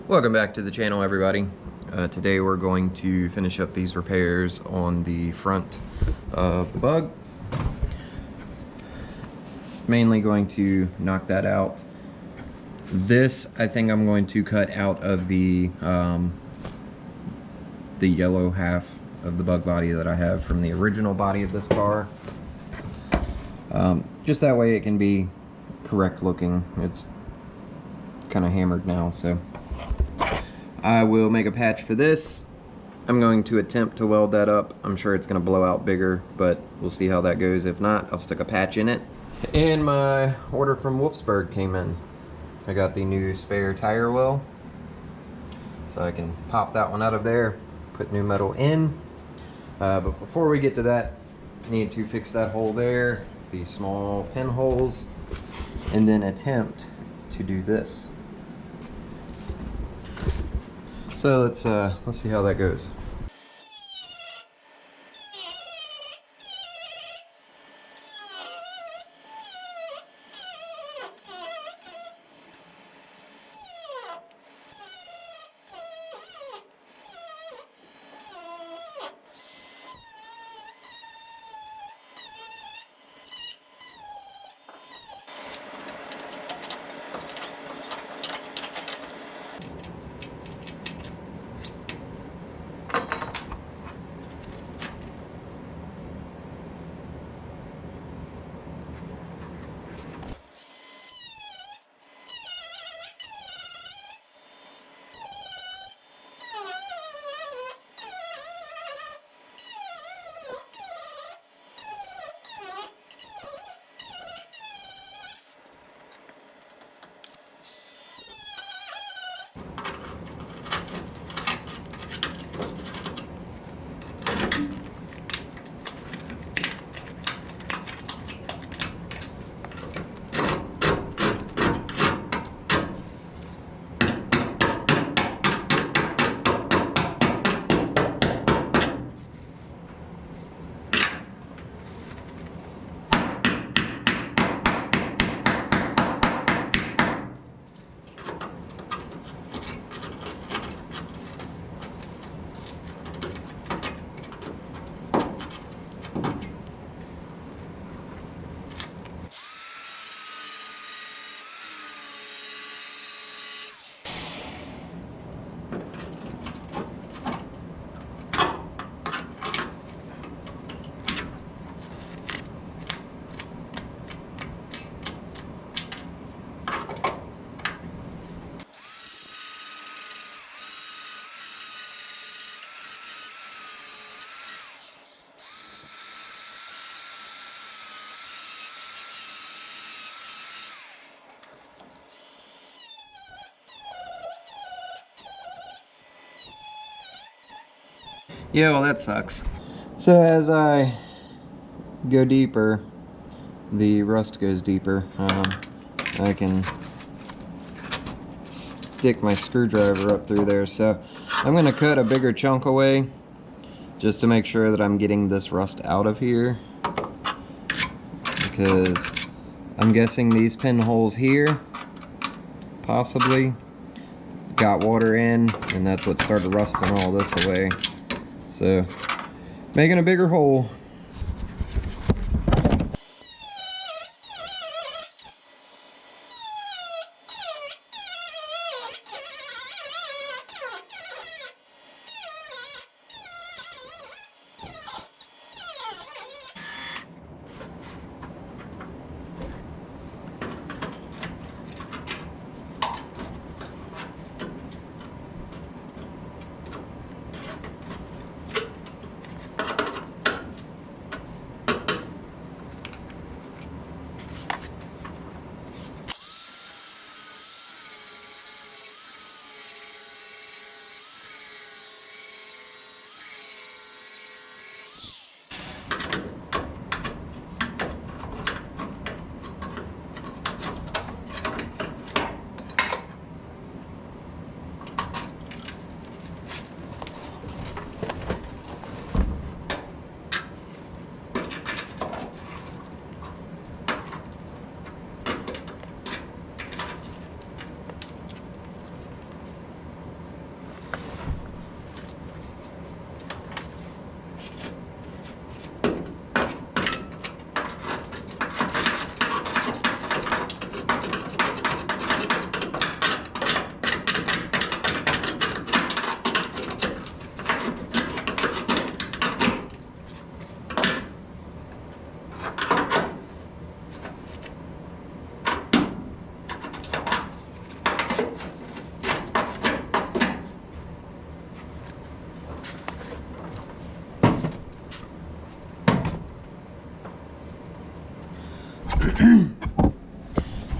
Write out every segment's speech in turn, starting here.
Welcome back to the channel, everybody. Today we're going to finish up these repairs on the front of the Bug. Mainly going to knock that out. This I think I'm going to cut out of the yellow half of the Bug body that I have from the original body of this car. Just that way it can be correct looking. It's kind of hammered now, so I will make a patch for this. I'm going to attempt to weld that up. I'm sure it's going to blow out bigger, but we'll see how that goes. If not, I'll stick a patch in it. And my order from Wolfsburg came in. I got the new spare tire well, so I can pop that one out of there, put new metal in. But before we get to that, I need to fix that hole there, the small pinholes, and then attempt to do this. So let's see how that goes. Yeah, well, that sucks. So as I go deeper, the rust goes deeper. I can stick my screwdriver up through there. So I'm going to cut a bigger chunk away just to make sure that I'm getting this rust out of here, because I'm guessing these pinholes here possibly got water in, and that's what started rusting all this away. So, making a bigger hole.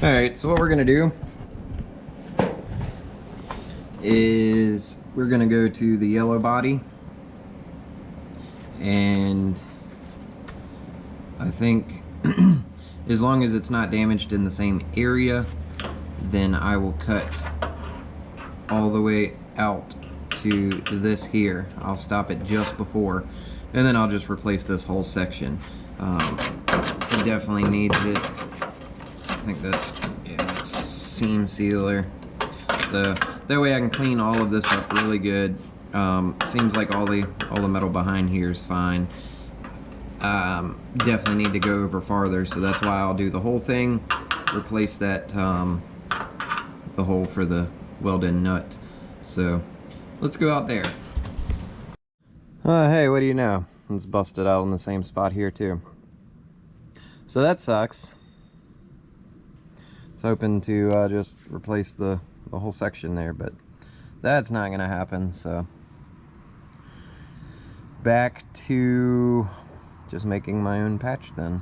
Alright, so what we're gonna do is we're gonna go to the yellow body, and I think as long as it's not damaged in the same area, then I will cut all the way out to this here. I'll stop it just before, and then I'll just replace this whole section. It definitely needs it. I think that's, yeah, it's seam sealer. That way I can clean all of this up really good. Seems like all the metal behind here is fine. Definitely need to go over farther, so that's why I'll do the whole thing, replace that the hole for the weld-in nut. So let's go out there. Hey, what do you know? It's busted out in the same spot here too. So that sucks. I was hoping to just replace the whole section there, but that's not gonna happen. So back to just making my own patch then.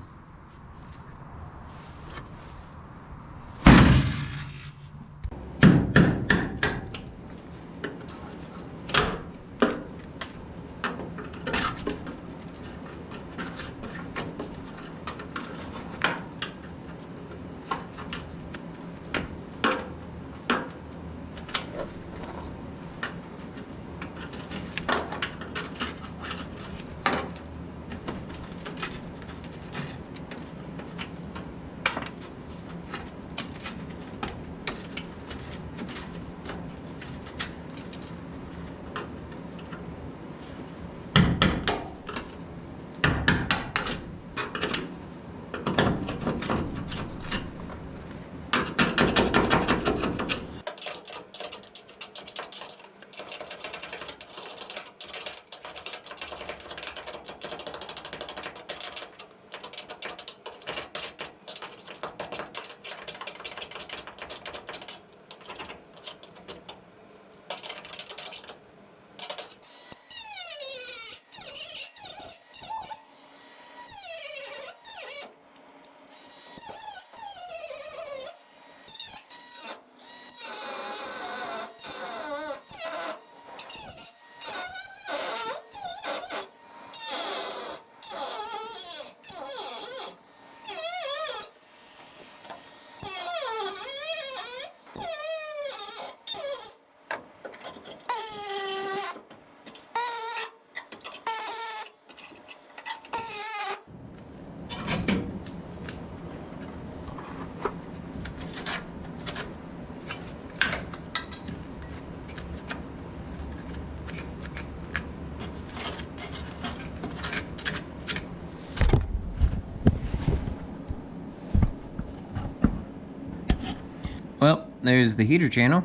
Well, there's the heater channel.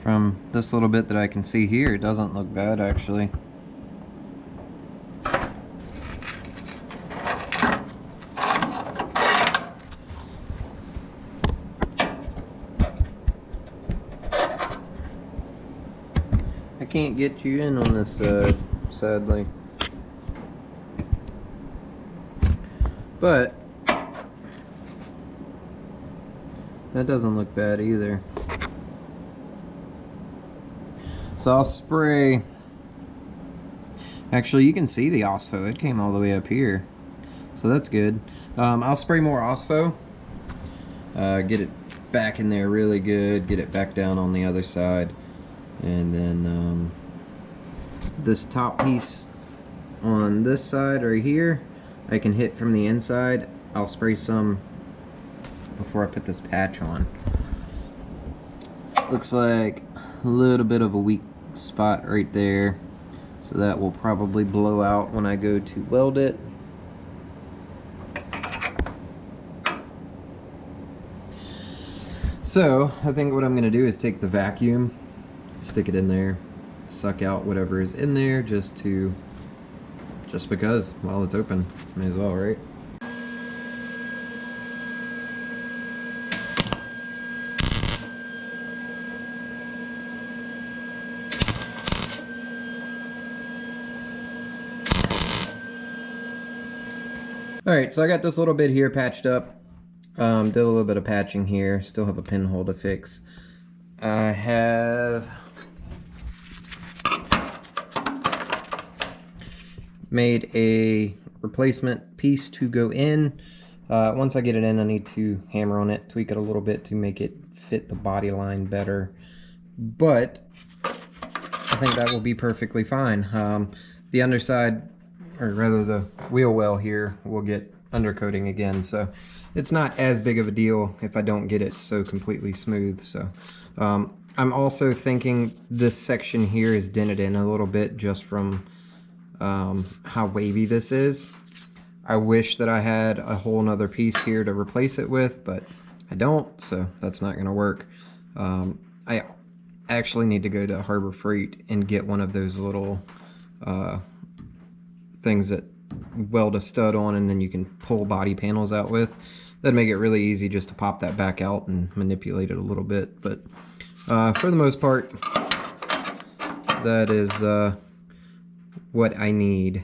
From this little bit that I can see here, it doesn't look bad actually. I can't get you in on this side, sadly. But that doesn't look bad either. So I'll spray. Actually, you can see the OSFO. It came all the way up here. So that's good. I'll spray more OSFO. Get it back in there really good. Get it back down on the other side. And then this top piece on this side right here, I can hit from the inside. I'll spray some before I put this patch on. Looks like a little bit of a weak spot right there, so that will probably blow out when I go to weld it. So I think what I'm going to do is take the vacuum, stick it in there, suck out whatever is in there, just because while it's open, may as well, right? All right, so I got this little bit here patched up. Did a little bit of patching here. Still have a pinhole to fix. I have made a replacement piece to go in. Once I get it in, I need to hammer on it, tweak it a little bit to make it fit the body line better. But I think that will be perfectly fine. The underside, or rather the wheel well here, will get undercoating again, so it's not as big of a deal if I don't get it so completely smooth. So I'm also thinking this section here is dented in a little bit just from how wavy this is. I wish that I had a whole nother piece here to replace it with, but I don't, so that's not gonna work. I actually need to go to Harbor Freight and get one of those little things that weld a stud on and then you can pull body panels out with. That'd make it really easy just to pop that back out and manipulate it a little bit. But for the most part, that is what I need.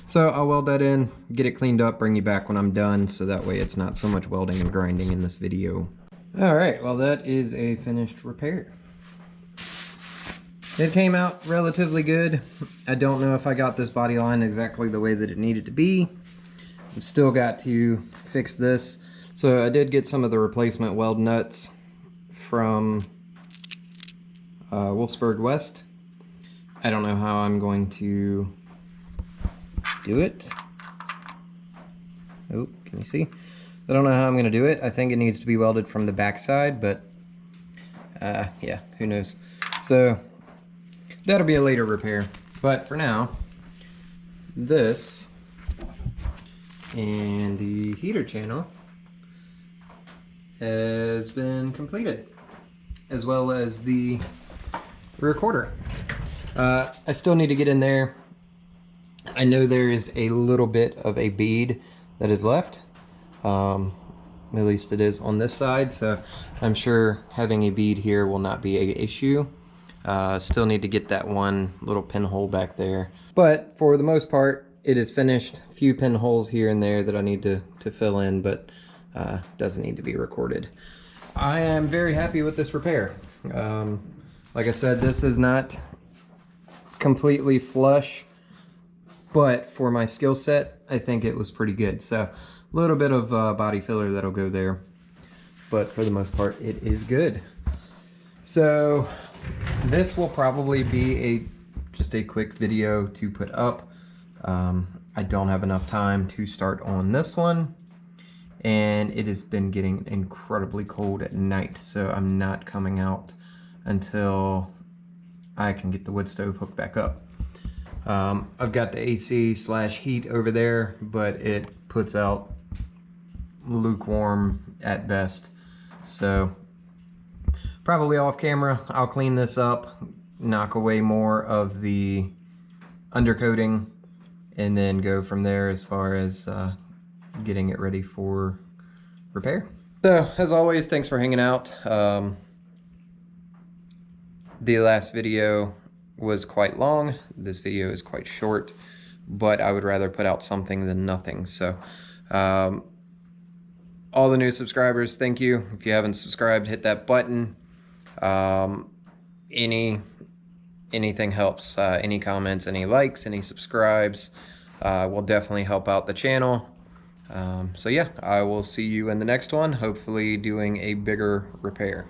So I'll weld that in, get it cleaned up, bring you back when I'm done, so that way it's not so much welding and grinding in this video. Alright, well that is a finished repair. It came out relatively good. I don't know if I got this body line exactly the way that it needed to be. I've still got to fix this. So I did get some of the replacement weld nuts from Wolfsburg West. I don't know how I'm going to do it. Oh, can you see? I don't know how I'm going to do it. I think it needs to be welded from the back side, but yeah, who knows. So that'll be a later repair. But for now, this and the heater channel has been completed, as well as the recorder. I still need to get in there. I know there is a little bit of a bead that is left. At least it is on this side, so I'm sure having a bead here will not be an issue. Still need to get that one little pinhole back there. But for the most part, it is finished. A few pinholes here and there that I need to fill in, but doesn't need to be recorded. I am very happy with this repair. Like I said, this is not completely flush, but for my skill set, I think it was pretty good. So a little bit of body filler that'll go there, but for the most part, it is good. So this will probably be just a quick video to put up. I don't have enough time to start on this one, and it has been getting incredibly cold at night, so I'm not coming out until I can get the wood stove hooked back up. I've got the AC/heat over there, but it puts out lukewarm at best. So probably off camera, I'll clean this up, knock away more of the undercoating, and then go from there as far as getting it ready for repair. So as always, thanks for hanging out. The last video was quite long. This video is quite short, but I would rather put out something than nothing. So all the new subscribers, thank you. If you haven't subscribed, hit that button. Anything helps. Any comments, any likes, any subscribes will definitely help out the channel. So yeah, I will see you in the next one, hopefully doing a bigger repair.